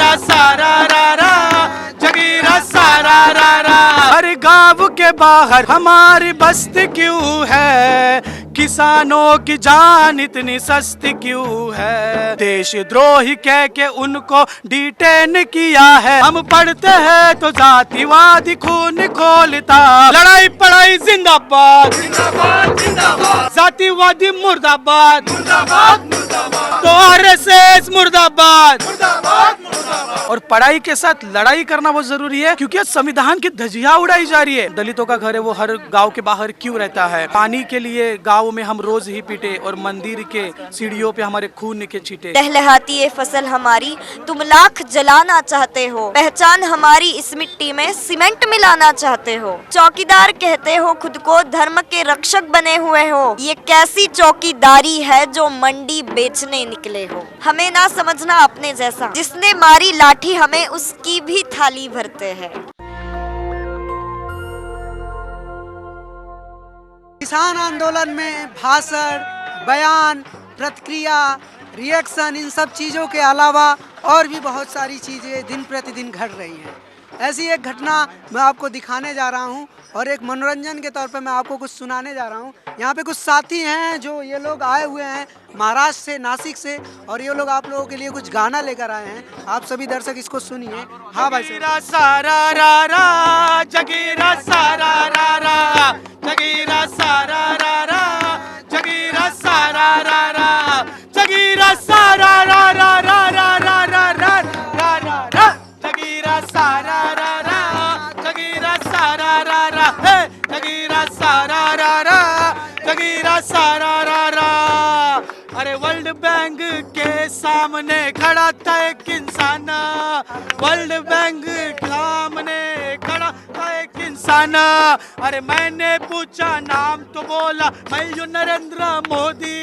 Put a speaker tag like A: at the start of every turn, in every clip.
A: जगीरा सारा रा रा, जगीरा सारा रा रा। हर गांव के बाहर हमारी बस्ती क्यों है, किसानों की जान इतनी सस्ती क्यों है। देशद्रोही कह के उनको डिटेन किया है, हम पढ़ते हैं तो जातिवादी खून खोलता। लड़ाई पढ़ाई जिंदाबाद जिंदाबाद जिंदाबाद, जातिवादी मुर्दाबाद मुर्दाबाद मुर्दाबाद, तो आरएसएस मुर्दाबाद मुर्दाबाद मुर्दाबाद। और पढ़ाई के साथ लड़ाई करना बहुत जरूरी है, क्योंकि संविधान की धज्जियां उड़ाई जा रही है। दलितों का घर है वो हर गांव के बाहर क्यों रहता है, पानी के लिए गांव में हम रोज ही पीटे और मंदिर के सीढ़ियों पे हमारे खून के छींटे।
B: लहलहाती ये फसल हमारी तुम लाख जलाना चाहते हो, पहचान हमारी इस मिट्टी में सीमेंट मिलाना चाहते हो। चौकीदार कहते हो खुद को, धर्म के रक्षक बने हुए हो। ये कैसी चौकीदारी है जो मंडी बेचने निकले हो। हमें ना समझना अपने जैसा, जिसने मारी लाठी हमें उसकी भी थाली भरते हैं।
C: किसान आंदोलन में भाषण, बयान, प्रतिक्रिया, रिएक्शन, इन सब चीज़ों के अलावा और भी बहुत सारी चीज़ें दिन प्रतिदिन घट रही हैं। ऐसी एक घटना मैं आपको दिखाने जा रहा हूं और एक मनोरंजन के तौर पे मैं आपको कुछ सुनाने जा रहा हूं। यहाँ पे कुछ साथी हैं जो ये लोग आए हुए हैं महाराष्ट्र से, नासिक से, और ये लोग आप लोगों के लिए कुछ गाना लेकर आए हैं। आप सभी दर्शक इसको सुनिए। हाँ भाई।
A: जगीरा सारा रा रा, जगीरा सारा रा रा, जगीरा सारा रा रा, जगीरा सारा रा रा, जगीरा सारा रा रा रा रा रा रा रा रा रा रा, जगीरा सारा रा रा, जगीरा सारा रा रा, हे जगीरा सारा रा रा, जगीरा सारा रा रा। अरे वर्ल्ड बैंक के सामने खड़ा था एक इंसान, वर्ल्ड बैंक के सामने खड़ा था एक इंसान। अरे मैंने पूछा नाम तो बोला मैं यूं नरेंद्र मोदी,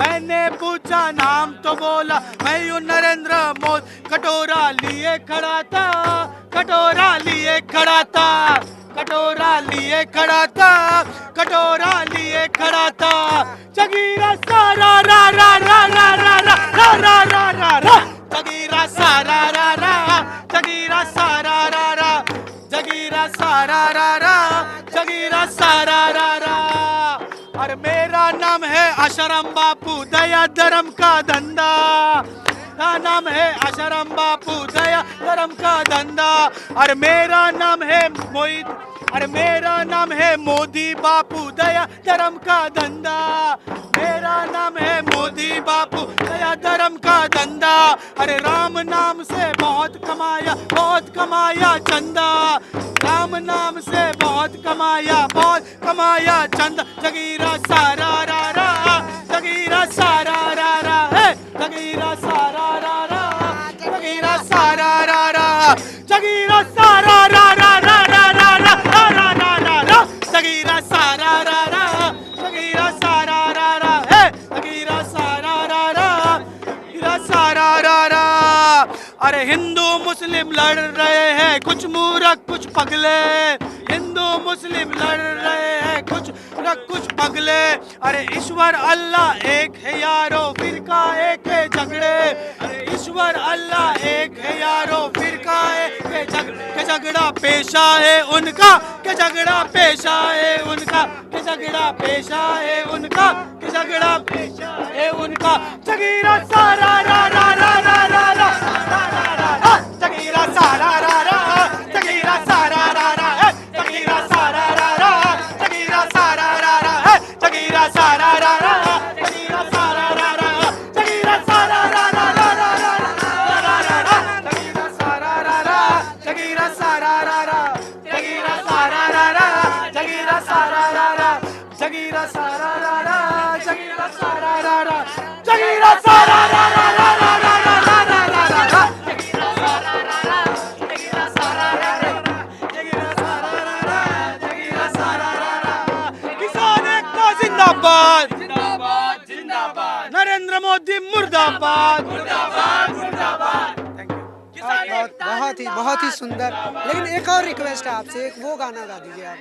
A: मैंने पूछा नाम तो बोला मैं यूं नरेंद्र मोदी। कटोरा लिए खड़ा था, कटोरा लिए खड़ा था, कटोरा लिए खड़ा था, कटोरा लिए खड़ा था। जगीरा सारा रा रा रा रा रा रा रा रा रा रा, जगीरा सारा रा रा, जगीरा सारा रा रा, जगीरा सारा रा रा, जगीरा सारा रा रा। और मेरा नाम है आशाराम बापू, दया धर्म का धंधा। मेरा नाम है आशाराम बापू, दया धर्म का धंधा। और मेरा नाम है मोहित, अरे मेरा नाम है मोदी बापू, दया धर्म का धंधा। मेरा नाम है मोदी बापू, दया धर्म का धंधा। अरे राम नाम से बहुत कमाया चंदा, राम नाम से बहुत कमाया चंदा। जगीरा सारा रा रा, जगीरा सारा रा रा, हे जगीरा सारा रा रा, जगीरा सारा रा रा, जगीरा सारा रा रा रा रा रा रा रा रा रा रा, जगीरा सारा रा रा, जगीरा सारा रा रा, हे जगीरा सारा रा रा, जगीरा सारा रा रा। अरे हिंदू मुस्लिम लड़ रहे हैं कुछ मूर्ख कुछ पगले, हिंदू मुस्लिम लड़ रहे हैं कुछ पगले। अरे ईश्वर अल्लाह एक है यारो, फिरका एक है झगड़े। अरे ईश्वर अल्लाह एक है यारो, फिरका एक है झगड़े। झगड़ा पेशा है उनका, के झगड़ा पेशा है उनका, के झगड़ा पेशा है उनका, के झगड़ा पेशा है उनका। जगीरा सारा रा रा रा रा रा रा रा रा, जगीरा सारा रा रा, जगीरा सारा रा रा, जगीरा सारा रा रा, जगीरा सारा रा रा, जगीरा सारा रा रा, जगीरा सारा रा रा, जगीरा सारा रा रा रा रा रा रा रा, जगीरा सारा रा रा, जगीरा सारा रा रा, जगीरा सारा रा रा, जगीरा सारा रा रा, जगीरा सारा रा रा, जगीरा सारा रा रा, जगीरा सारा रा रा रा रा रा रा रा रा रा रा, जगीरा सारा रा रा, जगीरा सारा रा रा, जगीरा सारा रा रा, जगीरा सारा रा रा। किसान एकता जिंदाबाद जिंदाबाद जिंदाबाद, नरेंद्र मोदी मुर्दाबाद मुर्दाबाद मुर्दाबाद।
C: बहुत ही सुंदर। लेकिन एक और रिक्वेस्ट है आपसे, एक वो गाना गा दीजिए आप,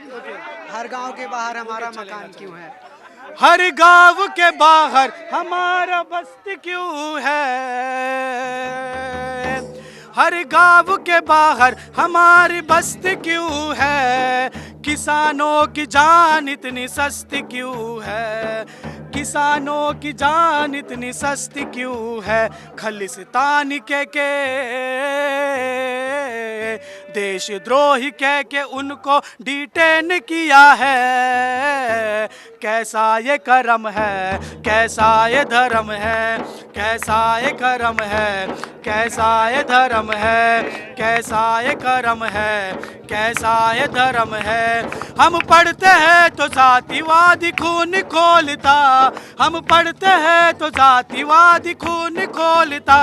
C: हर गांव के बाहर हमारा मकान क्यों है।
A: हर गांव के बाहर हमारा बस्ती क्यों है, हर गांव के बाहर हमारी बस्ती क्यों है, किसानों की जान इतनी सस्ती क्यों है, किसानों की जान इतनी सस्ती क्यों है, खालिस्तानी कह के देशद्रोही कह के उनको डिटेन किया है। कैसा ये करम है, कैसा ये धर्म है, कैसा ये करम है, कैसा ये धर्म है, कैसा ये करम है, कैसा ये धर्म है। हम पढ़ते हैं तो जातिवादी खून खोलता, हम पढ़ते हैं तो जातिवादी खून खोलता,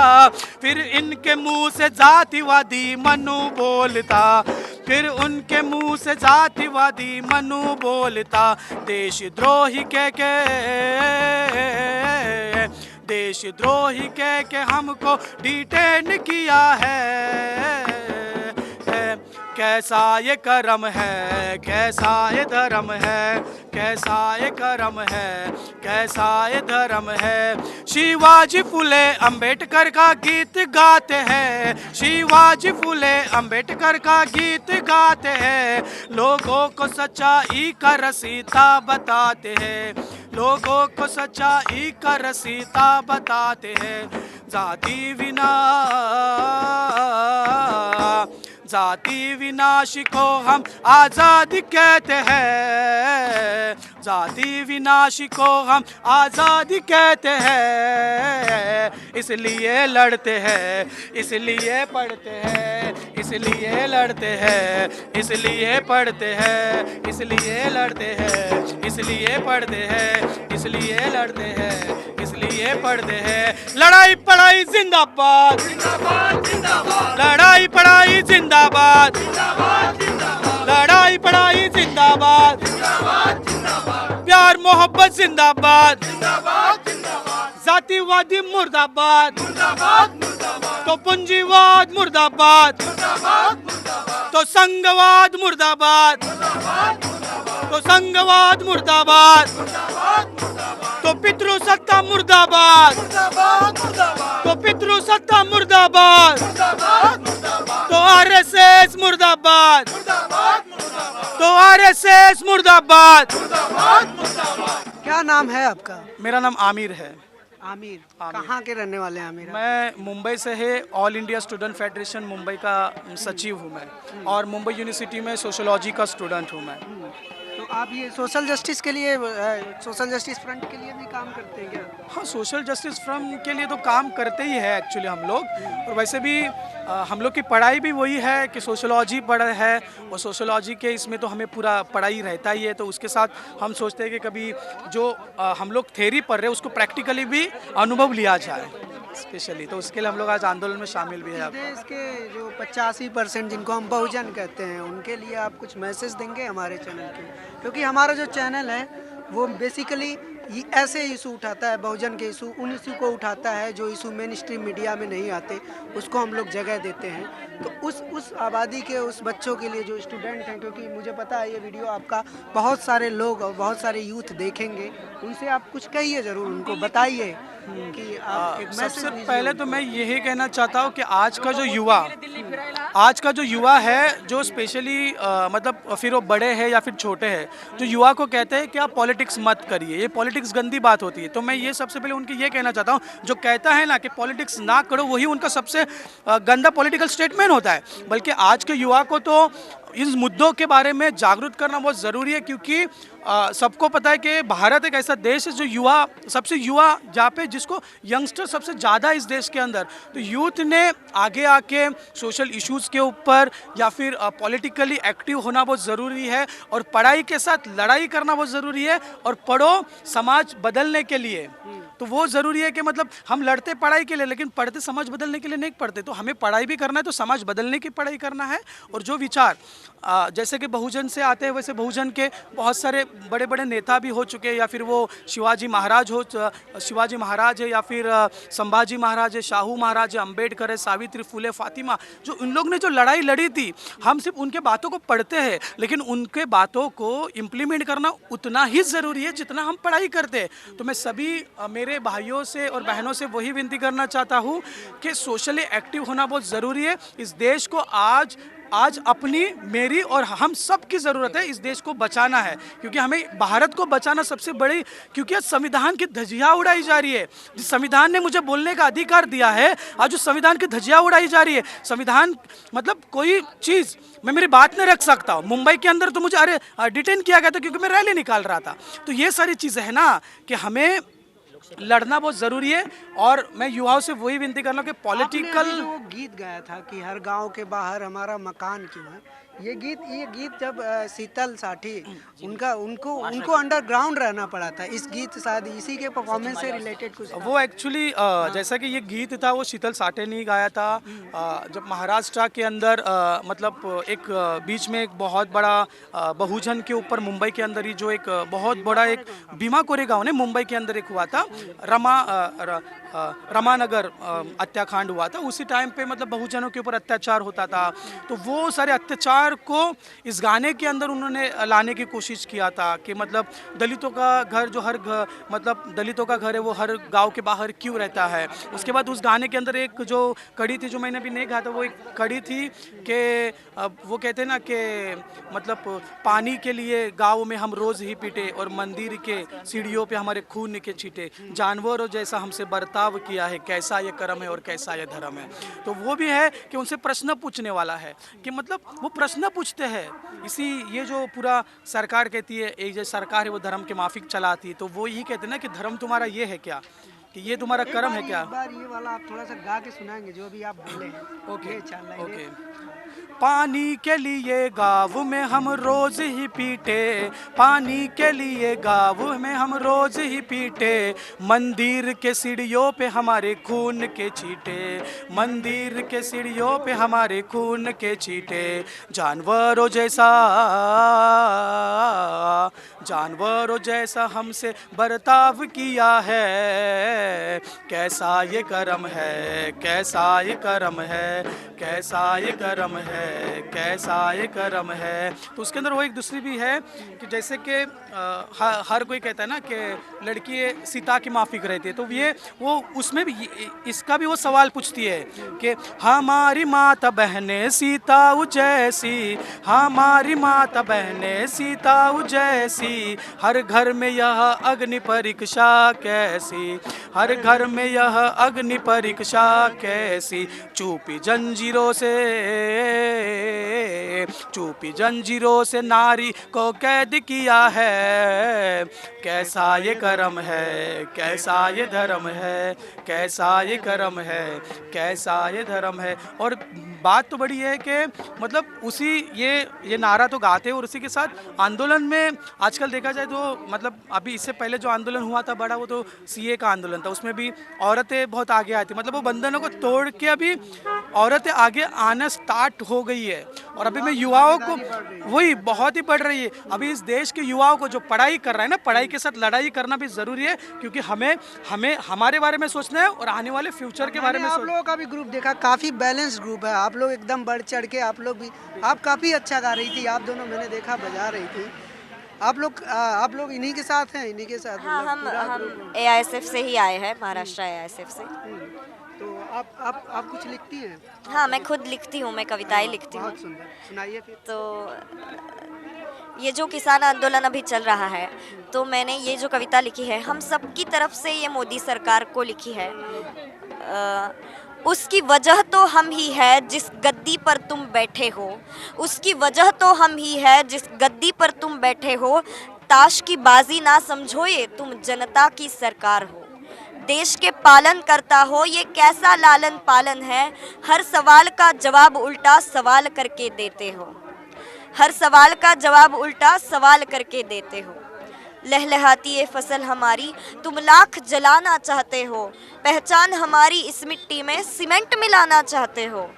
A: फिर इनके मुंह से जातिवादी मनु बोलता, फिर उनके मुंह से जातिवादी मनु बोलता। देशद्रोही कह के, देशद्रोही कह के हमको डिटेन किया है। कैसा ये करम है, कैसा ये धर्म है, कैसा ये करम है, कैसा ये धर्म है। शिवाजी फुले अंबेडकर का गीत गाते हैं, शिवाजी फुले अंबेडकर का गीत गाते हैं, लोगों को सच्चाई का रसीता बताते हैं, लोगों को सच्चाई का रसीता बताते हैं। जाति विना, जाति विनाशी को हम आज़ादी कहते हैं, जाति विनाशी को हम आज़ादी कहते हैं। इसलिए लड़ते हैं, इसलिए पढ़ते हैं, इसलिए लड़ते हैं, इसलिए पढ़ते हैं, इसलिए लड़ते हैं, इसलिए पढ़ते हैं, इसलिए लड़ते हैं, इसलिए पढ़ते हैं। लड़ाई पढ़ाई जिंदाबाद, लड़ाई पढ़ाई जिंदाबाद, लड़ाई पढ़ाई जिंदाबाद, प्यार मोहब्बत जिंदाबाद, जातिवादी मुर्दाबाद, तो पूंजीवाद मुर्दाबाद, तो संघवाद मुर्दाबाद, तो संघवाद मुर्दाबाद, तो पितृसत्ता मुर्दाबाद, तो पितृसत्ता मुर्दाबाद, तो आरएसएस मुर्दाबाद, तो आरएसएस मुर्दाबाद।
C: क्या नाम है आपका?
A: मेरा नाम आमिर है।
C: आमिर, कहाँ के रहने वाले हैं आमिर?
A: मैं मुंबई से है, all India student federation Mumbai का सचिव हूँ मैं, और मुंबई यूनिवर्सिटी में सोशोलॉजी का स्टूडेंट हूँ मैं।
C: तो आप ये सोशल जस्टिस के लिए, सोशल जस्टिस फ्रंट के लिए भी काम करते हैं क्या?
A: हाँ, सोशल जस्टिस फ्रंट के लिए तो काम करते ही है एक्चुअली हम लोग, और वैसे भी हम लोग की पढ़ाई भी वही है कि सोशोलॉजी पढ़ है, और सोशोलॉजी के इसमें तो हमें पूरा पढ़ाई रहता ही है, तो उसके साथ हम सोचते हैं कि कभी जो हम लोग थ्योरी पढ़ रहे हैं उसको प्रैक्टिकली भी अनुभव लिया जाए स्पेशली, तो उसके लिए हम लोग आज आंदोलन में शामिल भी है।
C: देश के जो 85% जिनको हम बहुजन कहते हैं, उनके लिए आप कुछ मैसेज देंगे हमारे चैनल के? क्योंकि हमारा जो चैनल है वो बेसिकली ऐसे इशू उठाता है, बहुजन के इशू, उन इशू को उठाता है जो इशू मेन स्ट्रीम मीडिया में नहीं आते, उसको हम लोग जगह देते हैं। तो उस आबादी के, उस बच्चों के लिए जो स्टूडेंट हैं, क्योंकि मुझे पता है ये वीडियो आपका बहुत सारे लोग और बहुत सारे यूथ देखेंगे, उनसे आप कुछ कहिए, ज़रूर उनको बताइए कि आप एक मैसेज
A: सबसे पहले तो मैं यही कहना चाहता हूँ कि आज का जो युवा है, जो स्पेशली मतलब फिर वो बड़े हैं या फिर छोटे हैं, जो युवा को कहते हैं कि आप पॉलिटिक्स मत करिए, ये पॉलिटिक्स गंदी बात होती है। तो मैं ये सबसे पहले उनके ये कहना चाहता हूँ, जो कहता है ना कि पॉलिटिक्स ना करो, वही उनका सबसे गंदा पॉलिटिकल स्टेटमेंट होता है। बल्कि आज के युवा को तो इन मुद्दों के बारे में जागरूक करना बहुत ज़रूरी है, क्योंकि सबको पता है कि भारत एक ऐसा देश है जो सबसे युवा जहाँ पे जिसको यंगस्टर सबसे ज़्यादा इस देश के अंदर, तो यूथ ने आगे आके सोशल इश्यूज़ के ऊपर या फिर पॉलिटिकली एक्टिव होना बहुत ज़रूरी है, और पढ़ाई के साथ लड़ाई करना बहुत ज़रूरी है, और पढ़ो समाज बदलने के लिए। तो वो ज़रूरी है कि मतलब हम लड़ते पढ़ाई के लिए, लेकिन पढ़ते समाज बदलने के लिए नहीं पढ़ते। तो हमें पढ़ाई भी करना है तो समाज बदलने की पढ़ाई करना है। और जो विचार जैसे कि बहुजन से आते हैं, वैसे बहुजन के बहुत सारे बड़े बड़े नेता भी हो चुके हैं, या फिर वो शिवाजी महाराज है, या फिर संभाजी महाराज है, शाहू महाराज है, अम्बेडकर है, सावित्री फुले, फातिमा, जो उन लोग ने जो लड़ाई लड़ी थी, हम सिर्फ उनके बातों को पढ़ते हैं, लेकिन उनके बातों को इम्प्लीमेंट करना उतना ही ज़रूरी है जितना हम पढ़ाई करते हैं। तो मैं सभी मेरे मेरे भाइयों से और बहनों से वही विनती करना चाहता हूँ कि सोशली एक्टिव होना बहुत ज़रूरी है। इस देश को आज अपनी, मेरी और हम सब की ज़रूरत है। इस देश को बचाना है, क्योंकि हमें भारत को बचाना सबसे बड़ी, क्योंकि आज संविधान की धज्जियाँ उड़ाई जा रही है। जिस संविधान ने मुझे बोलने का अधिकार दिया है, आज उस संविधान की धज्जियाँ उड़ाई जा रही है। संविधान मतलब कोई चीज़ मैं मेरी बात नहीं रख सकता हूँ। मुंबई के अंदर तो मुझे डिटेन किया गया था क्योंकि मैं रैली निकाल रहा था। तो ये सारी चीज़ें हैं ना कि हमें लड़ना बहुत ज़रूरी है। और मैं युवाओं से वही विनती कर रहा हूँ कि
C: आपने
A: पॉलिटिकल
C: अभी जो गीत गाया था कि हर गांव के बाहर हमारा मकान क्यों है, ये गीत जब शीतल साठी उनको अंडरग्राउंड रहना पड़ा था। इस गीत शायद इसी के परफॉर्मेंस से रिलेटेड कुछ था।
A: वो एक्चुअली जैसा कि ये गीत था वो शीतल साठे ने ही गाया था। जब महाराष्ट्र के अंदर मतलब एक बीच में एक बहुत बड़ा बहुजन के ऊपर मुंबई के अंदर ही जो एक बहुत बड़ा एक भीमा कोरेगांव ने मुंबई के अंदर एक हुआ था, रमानगर हत्याकांड हुआ था। उसी टाइम पे मतलब बहुजनों के ऊपर अत्याचार होता था। तो वो सारे अत्याचार को इस गाने के अंदर उन्होंने लाने की कोशिश किया था कि मतलब दलितों का घर जो मतलब दलितों का घर है वो हर गांव के बाहर क्यों रहता है। उसके बाद उस गाने के अंदर एक जो कड़ी थी जो मैंने अभी नहीं गाया था, वो एक कड़ी थी कि वो कहते हैं ना कि मतलब पानी के लिए गाँव में हम रोज़ ही पीटे और मंदिर के सीढ़ियों पे हमारे खून के छींटे, जानवरों जैसा हमसे बर्ताव किया है, कैसा ये कर्म है और कैसा ये धर्म है। तो वो भी है कि उनसे प्रश्न पूछने वाला है कि मतलब वो प्रश्न पूछते हैं। इसी ये जो पूरा सरकार कहती है, एक जो सरकार है वो धर्म के माफिक चलाती है, तो वो यही कहते हैं ना कि धर्म तुम्हारा ये है क्या, कि ये तुम्हारा कर्म है क्या।
C: एक बार ये वाला आप थोड़ा सा गा के सुनाएंगे जो अभी आप बोले हैं।
A: ओके
C: चल रहा है
A: ओके। पानी के लिए गाँव में हम रोज ही पीटे, पानी के लिए गाँव में हम रोज ही पीटे, मंदिर के सीढ़ियों पे हमारे खून के छींटे, मंदिर के सीढ़ियों पे हमारे खून के छींटे, जानवरों जैसा हमसे बर्ताव किया है, कैसा ये कर्म है, कैसा ये कर्म है, कैसा ये कर्म है, कैसा ये कर्म है। तो उसके अंदर वो एक दूसरी भी है कि जैसे कि हर कोई कहता है ना कि लड़की सीता की माफिक रहती है, तो ये वो उसमें भी इसका भी वो सवाल पूछती है कि हमारी माता बहने सीता जैसी, हमारी माता बहने सीता जैसी, हर घर में यह अग्नि परीक्षा कैसी, हर घर में यह अग्नि परीक्षा कैसी, चूपी जंजीरों से नारी को कैद किया है, कैसा ये कर्म है, कैसा ये धर्म है, कैसा ये कर्म है, कैसा ये धर्म है। और बात तो बड़ी है कि मतलब उसी ये नारा तो गाते हैं और उसी के साथ आंदोलन में आजकल देखा जाए तो मतलब अभी इससे पहले जो आंदोलन हुआ था बड़ा, वो तो सीए का आंदोलन था। उसमें भी औरतें बहुत आगे आई थी, मतलब वो बंधनों को तोड़ के अभी औरतें आगे आना स्टार्ट हो गई है। और अभी मैं युवाओं को वही बहुत ही बढ़ रही है। अभी इस देश के युवाओं को जो पढ़ाई कर रहा है ना, पढ़ाई के साथ लड़ाई करना भी ज़रूरी है, क्योंकि हमें हमारे बारे में सोचना है और आने वाले फ्यूचर के बारे में।
C: आप लोगों का भी ग्रुप देखा, काफ़ी बैलेंस ग्रुप है। आप लोग एकदम बढ़ चढ़ के, आप लोग भी, आप काफ़ी अच्छा गा रही थी, आप दोनों मैंने देखा बजा रही थी। आप लोग इन्हीं के साथ हैं, इन्हीं के साथ?
B: हाँ, हम AISF से ही आए हैं, महाराष्ट्र AISF से।
C: तो आप कुछ लिखती हैं?
B: हाँ, मैं खुद लिखती हूँ, मैं कविताएं लिखती हूँ।
C: बहुत सुंदर, सुनाइए फिर।
B: तो ये जो किसान आंदोलन अभी चल रहा है, तो मैंने ये जो कविता लिखी है, हम सब की तरफ से ये मोदी सरकार को लिखी है। उसकी वजह तो हम ही है जिस गद्दी पर तुम बैठे हो, उसकी वजह तो हम ही है जिस गद्दी पर तुम बैठे हो, ताश की बाजी ना समझो ये तुम जनता की सरकार हो, देश के पालन करता हो ये कैसा लालन पालन है, हर सवाल का जवाब उल्टा सवाल करके देते हो, हर सवाल का जवाब उल्टा सवाल करके देते हो, लहलहाती ये फसल हमारी तुम लाख जलाना चाहते हो, पहचान हमारी इस मिट्टी में सीमेंट मिलाना चाहते हो,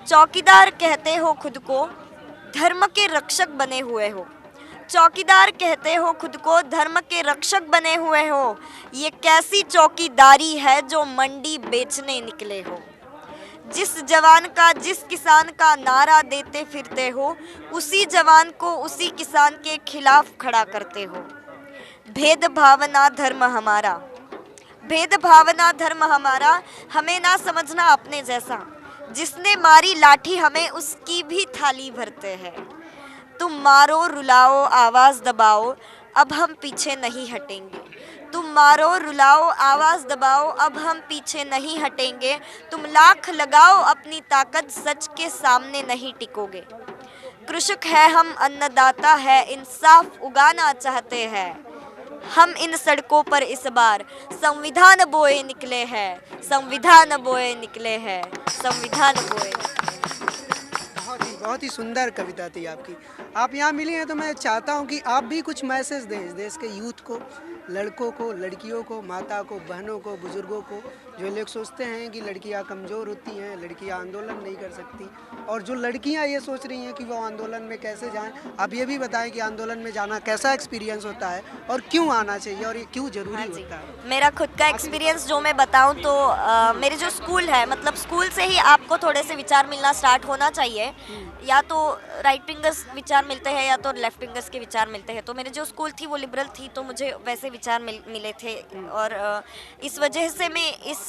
B: चौकीदार कहते हो खुद को धर्म के रक्षक बने हुए हो, चौकीदार कहते हो खुद को धर्म के रक्षक बने हुए हो, ये कैसी चौकीदारी है जो मंडी बेचने निकले हो, जिस जवान का जिस किसान का नारा देते फिरते हो, उसी जवान को उसी किसान के खिलाफ खड़ा करते हो, भेदभाव ना धर्म हमारा, भेदभावना धर्म हमारा, हमें ना समझना अपने जैसा, जिसने मारी लाठी हमें उसकी भी थाली भरते हैं। तुम मारो रुलाओ आवाज़ दबाओ, अब हम पीछे नहीं हटेंगे। तुम मारो रुलाओ आवाज़ दबाओ, अब हम पीछे नहीं हटेंगे। तुम लाख लगाओ अपनी ताकत, सच के सामने नहीं टिकोगे। कृषक है हम, अन्नदाता है, इंसाफ उगाना चाहते हैं। हम इन सड़कों पर इस बार संविधान बोए निकले हैं, संविधान बोए निकले हैं, संविधान बोए।
C: बहुत ही सुंदर कविता थी आपकी। आप यहाँ मिली हैं तो मैं चाहता हूँ कि आप भी कुछ मैसेज दें इस देश के यूथ को, लड़कों को, लड़कियों को, माता को, बहनों को, बुजुर्गों को। जो लोग सोचते हैं कि लड़कियाँ कमज़ोर होती हैं, लड़कियाँ आंदोलन नहीं कर सकती, और जो लड़कियाँ ये सोच रही हैं कि वो आंदोलन में कैसे जाएं, आप ये भी बताएं कि आंदोलन में जाना कैसा एक्सपीरियंस होता है और क्यों आना चाहिए और ये क्यों ज़रूरी होता है।
B: मेरा खुद का एक्सपीरियंस जो मैं बताऊं तो मेरे जो स्कूल है, मतलब स्कूल से ही आपको थोड़े से विचार मिलना स्टार्ट होना चाहिए। या तो राइट विंगर्स विचार मिलते हैं या तो लेफ्ट विंगर्स के विचार मिलते हैं। तो मेरी जो स्कूल थी वो लिबरल थी, तो मुझे वैसे विचार मिले थे, और इस वजह से मैं इस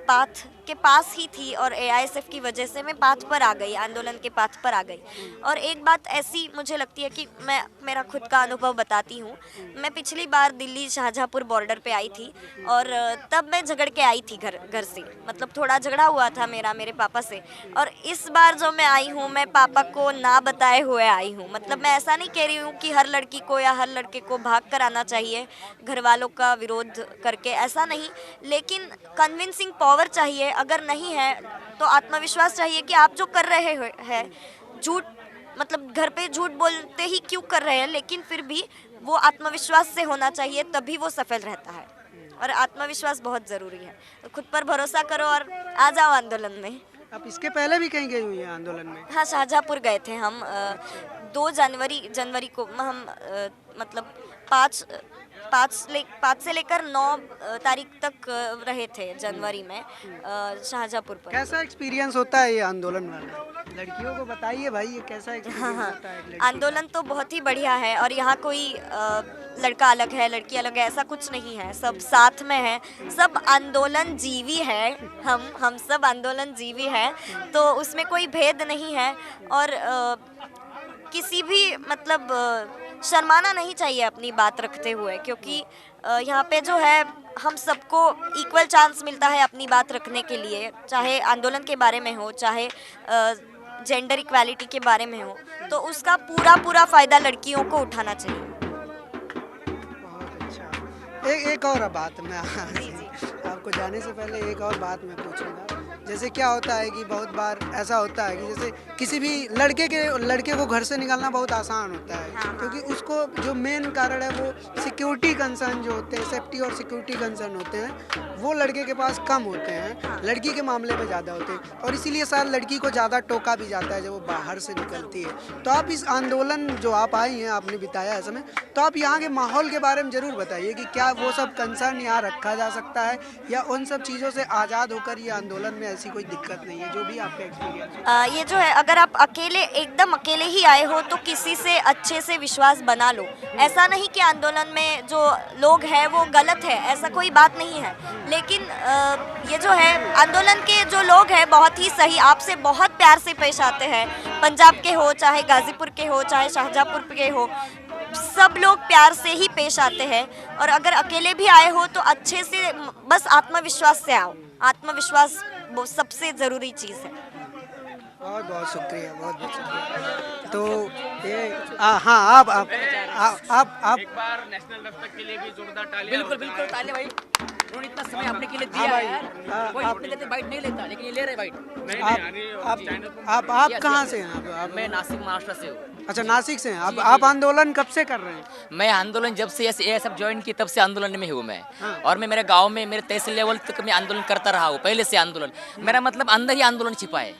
B: पाथ के पास ही थी, और AISF की वजह से मैं पाथ पर आ गई, आंदोलन के पाथ पर आ गई। और एक बात ऐसी मुझे लगती है कि मैं मेरा खुद का अनुभव बताती हूँ। मैं पिछली बार दिल्ली शाहजहाँपुर बॉर्डर पे आई थी, और तब मैं झगड़ के आई थी घर से, मतलब थोड़ा झगड़ा हुआ था मेरे पापा से। और इस बार जो मैं आई हूँ, मैं पापा को ना बताए हुए आई हूँ। मतलब मैं ऐसा नहीं कह रही हूँ कि हर लड़की को या हर लड़के को भाग कर आना चाहिए घर वालों का विरोध करके, ऐसा नहीं, लेकिन कन्विंसिंग पावर चाहिए। अगर नहीं है तो आत्मविश्वास चाहिए कि आप जो कर रहे हैं, झूठ, मतलब घर पे झूठ बोलते ही क्यों कर रहे हैं, लेकिन फिर भी वो आत्मविश्वास से होना चाहिए, तभी वो सफल रहता है। और आत्मविश्वास बहुत ज़रूरी है। तो खुद पर भरोसा करो और आ जाओ आंदोलन में।
C: आप इसके पहले भी कहीं गई हुई हैं आंदोलन में?
B: हाँ, शाहजहाँपुर गए थे हम। 2 जनवरी को हम मतलब 5 से लेकर 9 तारीख तक रहे थे जनवरी में शाहजहाँपुर पर।
C: कैसा एक्सपीरियंस होता है ये आंदोलन वाला? लड़कियों को बताइए भाई, ये कैसा एक्सपीरियंस होता है लड़की
B: आंदोलन तो बहुत ही बढ़िया है, और यहाँ कोई लड़का अलग है लड़की अलग है ऐसा कुछ नहीं है, सब साथ में है, सब आंदोलन जीवी है। हम सब आंदोलन जीवी है, तो उसमें कोई भेद नहीं है। और किसी भी मतलब शर्माना नहीं चाहिए अपनी बात रखते हुए, क्योंकि यहाँ पे जो है हम सबको इक्वल चांस मिलता है अपनी बात रखने के लिए, चाहे आंदोलन के बारे में हो, चाहे जेंडर इक्वालिटी के बारे में हो, तो उसका पूरा फ़ायदा लड़कियों को उठाना चाहिए।
C: बहुत अच्छा। एक और बात मैं आपको जाने से पहले एक और बात मैं पूछूंगा। जैसे क्या होता है कि बहुत बार ऐसा होता है कि जैसे किसी भी लड़के को घर से निकालना बहुत आसान होता है, क्योंकि उसको जो मेन कारण है वो सिक्योरिटी कंसर्न जो होते हैं, सेफ्टी और सिक्योरिटी कंसर्न होते हैं, वो लड़के के पास कम होते हैं, लड़की के मामले में ज़्यादा होते हैं, और इसीलिए शायद लड़की को ज़्यादा टोका भी जाता है जब वो बाहर से निकलती है। तो आप इस आंदोलन जो आप आई हैं, आपने बिताया है समय, तो आप यहाँ के माहौल के बारे में ज़रूर बताइए कि क्या वो सब कंसर्न यहाँ रखा जा सकता है, या उन सब चीज़ों से आज़ाद होकर ये आंदोलन में ऐसी कोई दिक्कत नहीं है, जो भी आपका एक्सपीरियंस?
B: ये जो है, अगर आप एकदम अकेले ही आए हो तो किसी से अच्छे से विश्वास बना लो। ऐसा नहीं कि आंदोलन में जो लोग हैं वो गलत है, ऐसा कोई बात नहीं है, लेकिन ये जो है आंदोलन के जो लोग हैं बहुत ही सही, आपसे बहुत प्यार से पेश आते हैं। पंजाब के हो, चाहे गाजीपुर के हो, चाहे शाहजहाँपुर के हो, सब लोग प्यार से ही पेश आते हैं। और अगर अकेले भी आए हो तो अच्छे से, बस आत्मविश्वास से आओ। आत्मविश्वास वो सबसे ज़रूरी चीज़ है।
C: बहुत बहुत शुक्रिया, बहुत बहुत शुक्रिया। तो ये हाँ, आप
A: एक बार नेशनल दस्तक के लिए भी जोरदार तालियां।
D: बिल्कुल तालियां भाई, उन्होंने इतना समय आपने के लिए दिया है यार। कोई इतने लेते बाइट नहीं लेता, लेकिन ये ले रहे बाइट।
C: आप कहाँ से हैं?
D: मैं नासिक महाराष्ट्र से हूँ।
C: अच्छा, नासिक से हैं आप आंदोलन कब से कर रहे हैं?
D: मैं आंदोलन जब से AISF ज्वाइन की तब से आंदोलन में हूँ मैं। और मैं मेरे गांव में मेरे तहसील लेवल तक मैं आंदोलन करता रहा हूँ पहले से। आंदोलन मेरा मतलब अंदर ही आंदोलन छिपा है।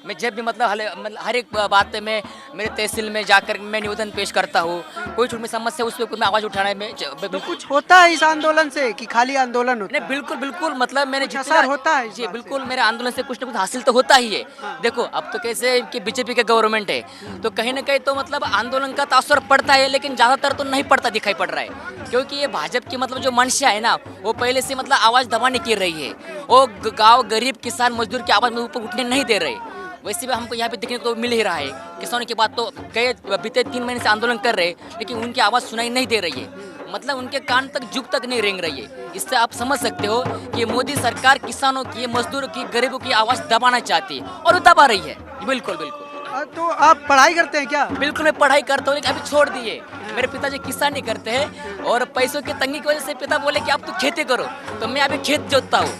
D: मैं जब भी मतलब हर एक बात पे मैं मेरे तहसील में जाकर मैं निवेदन पेश करता हूँ। कोई छोटी समस्या उस पर मैं आवाज़ उठाना है।
C: तो कुछ होता है इस आंदोलन से कि खाली आंदोलन होता है?
D: बिल्कुल मतलब मैंने
C: असर होता है
D: जी, बिल्कुल मेरे आंदोलन से कुछ ना कुछ हासिल तो होता ही है। देखो अब तो कैसे कि BJP का गवर्नमेंट है, तो कहीं ना कहीं तो तो मतलब आंदोलन का तो असर पड़ता है, लेकिन ज़्यादातर तो नहीं पड़ता दिखाई पड़ रहा है, क्योंकि ये भाजपा की मतलब जो मंशा है ना, वो पहले से मतलब आवाज़ दबाने की रही है। वो गांव गरीब किसान मजदूर की आवाज़ में ऊपर उठने नहीं दे रहे। वैसे भी हमको यहाँ पे देखने को मिल ही रहा है, किसानों की बात तो गए बीते 3 महीने से आंदोलन कर रहे, लेकिन उनकी आवाज़ सुनाई नहीं दे रही है, मतलब उनके कान तक जुग तक नहीं रेंग रही है। इससे आप समझ सकते हो कि मोदी सरकार किसानों की, मजदूरों की, गरीबों की आवाज़ दबाना चाहती है और वो दबा रही है। बिल्कुल बिल्कुल।
C: तो आप पढ़ाई करते हैं क्या?
D: बिल्कुल मैं पढ़ाई करता हूँ, लेकिन अभी छोड़ दिए। मेरे पिताजी किसानी करते हैं और पैसों की तंगी की वजह से पिता बोले कि आप तो खेती करो, तो मैं अभी खेत जोतता हूँ।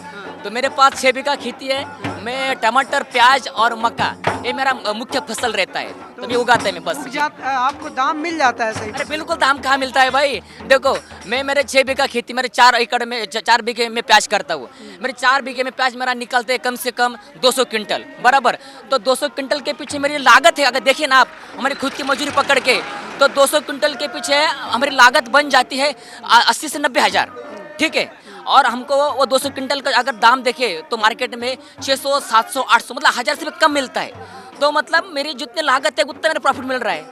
D: तो मेरे पास 6 बीघा खेती है, मैं टमाटर, प्याज और मक्का, ये मेरा मुख्य फसल रहता है, तो मैं उगाता है मैं बस।
C: आपको दाम मिल जाता है सही?
D: अरे बिल्कुल, दाम कहाँ मिलता है भाई। देखो मैं मेरे 6 बीघा खेती, मेरे 4 एकड़ में 4 बीघे में प्याज करता हूँ। मेरे 4 बीघे में प्याज मेरा निकलते है कम से कम 200 क्विंटल बराबर। तो 200 क्विंटल के पीछे मेरी लागत है, अगर देखिए ना आप हमारी खुद की मजदूरी पकड़ के, तो 200 क्विंटल के पीछे हमारी लागत बन जाती है 80 से 90 हज़ार, ठीक है। और हमको वो 200 क्विंटल का अगर दाम देखे तो मार्केट में 600, 700, 800 मतलब 1000 से भी कम मिलता है। तो मतलब मेरी जितनी लागत है उतना मेरा प्रॉफिट मिल रहा है,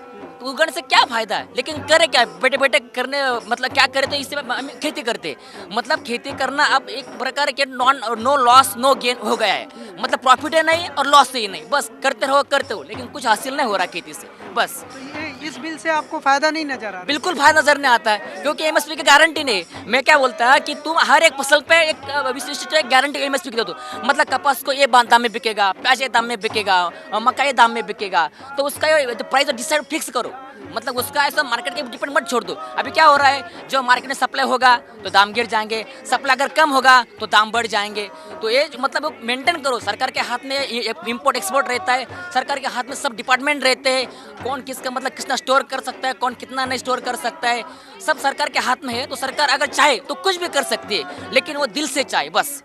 D: तो उगाने से क्या फायदा है। लेकिन करे क्या, बैठे बैठे करने मतलब क्या करे, तो इससे हम खेती करते, मतलब खेती करना अब एक प्रकार के नो लॉस नो गेन हो गया है, मतलब प्रॉफिट है नहीं और लॉस ही नहीं, बस करते रहो, लेकिन कुछ हासिल नहीं हो रहा खेती से बस।
C: तो ये इस बिल से आपको फायदा नहीं नजर आ रहा?
D: बिल्कुल फायदा नजर नहीं आता है, क्योंकि एमएसपी की गारंटी नहीं। मैं क्या बोलता है कि तुम हर एक फसल पे एक विशिष्ट गारंटी एमएसपी की दे दो, मतलब कपास को ये दाम में बिकेगा, प्याज ये दाम में बिकेगा, मक्का ये दाम में बिकेगा, तो उसका प्राइस डिसाइड फिक्स करो, मतलब उसका ऐसा मार्केट के डिपेंड मत छोड़ दो। अभी क्या हो रहा है, जो मार्केट में सप्लाई होगा तो दाम गिर जाएंगे, सप्लाई अगर कम होगा तो दाम बढ़ जाएंगे। तो ये मतलब मेंटेन करो, सरकार के हाथ में इंपोर्ट एक्सपोर्ट रहता है, सरकार के हाथ में सब डिपार्टमेंट रहते हैं, कौन किसका मतलब कितना स्टोर कर सकता है, कौन कितना नहीं स्टोर कर सकता है, सब सरकार के हाथ में है। तो सरकार अगर चाहे तो कुछ भी कर सकती है, लेकिन वो दिल से चाहे बस।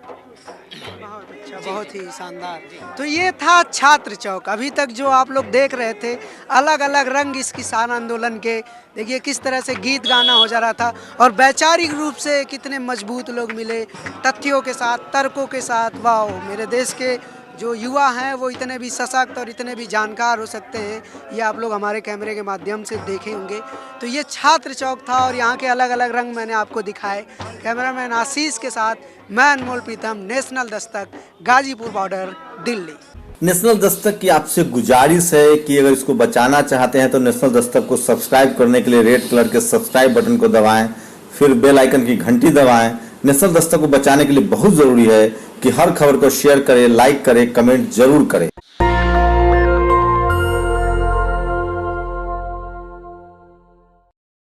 C: बहुत अच्छा, बहुत ही शानदार। तो ये था छात्र चौक। अभी तक जो आप लोग देख रहे थे अलग अलग रंग इस किसान आंदोलन के, देखिए किस तरह से गीत गाना हो जा रहा था और वैचारिक रूप से कितने मजबूत लोग मिले, तथ्यों के साथ, तर्कों के साथ। वाह, मेरे देश के जो युवा हैं वो इतने भी सशक्त और इतने भी जानकार हो सकते हैं, ये आप लोग हमारे कैमरे के माध्यम से देखे होंगे। तो ये छात्र चौक था और यहाँ के अलग अलग रंग मैंने आपको दिखाए। कैमरामैन आशीष के साथ मैं अनमोल प्रीतम, national Dastak, Ghazipur border, Delhi.
E: National Dastak की आपसे गुजारिश है कि अगर इसको बचाना चाहते हैं तो नेशनल दस्तक को सब्सक्राइब करने के लिए रेड कलर के सब्सक्राइब बटन को दबाएं, फिर बेल आइकन की घंटी दबाएं। नेशनल दस्तक को बचाने के लिए बहुत जरूरी है कि हर खबर को शेयर करें, लाइक करें, कमेंट जरूर करें।